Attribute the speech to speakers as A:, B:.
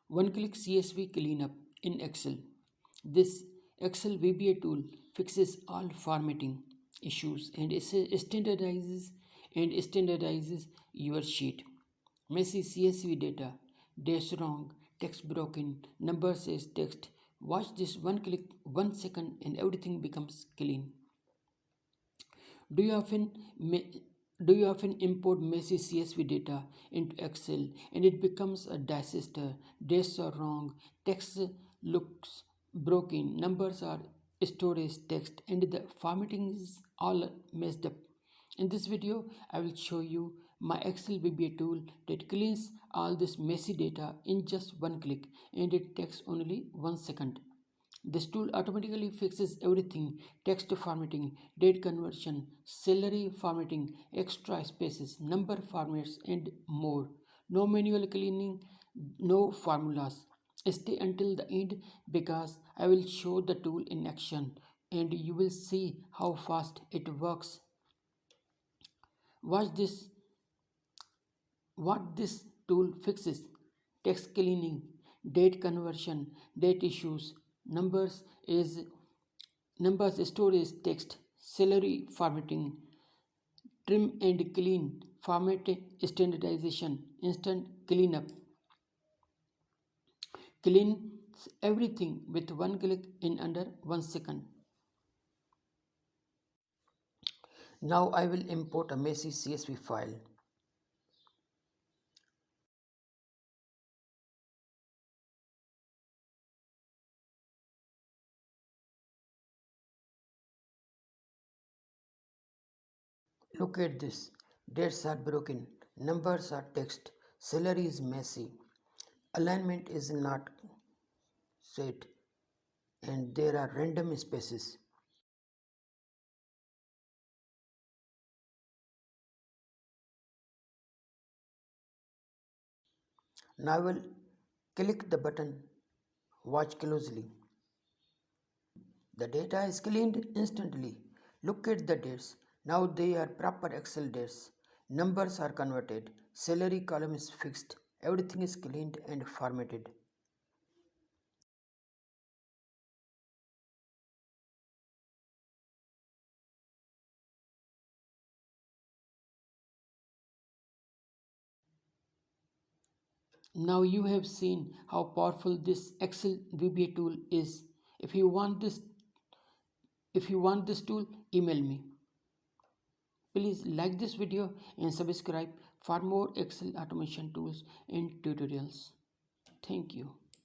A: One-click CSV cleanup in Excel. This Excel VBA tool fixes all formatting issues and standardizes your sheet. Messy CSV data, dates wrong, text broken, numbers as text. Watch this one click, 1 second, and everything becomes clean. Do you often do you often import messy CSV data into Excel and it becomes a disaster? Dates are wrong, text looks broken, numbers are stored as text, and the formatting is all messed up. In this video, I will show you my Excel VBA tool that cleans all this messy data in just one click, and it takes only 1 second. This tool automatically fixes everything: text formatting, date conversion, salary formatting, extra spaces, number formats, and more. No manual cleaning, no formulas. Stay until the end because I will show the tool in action and you will see how fast it works. Watch this what this tool fixes: text cleaning, date conversion, date issues, numbers is numbers storage text, salary formatting, trim and clean, format standardization, instant cleanup. Cleans everything with one click in under 1 second. Now I will import a messy CSV file. Look at this. Dates are broken, numbers are text, salary is messy, alignment is not set, and there are random spaces. Now I will click the button. Watch closely. The data is cleaned instantly. Look at the dates. Now they are proper Excel dates. Numbers are converted. Salary column is fixed. Everything is cleaned and formatted. Now you have seen how powerful this Excel VBA tool is. If you want this tool, email me. Please like this video and subscribe for more Excel automation tools and tutorials. Thank you.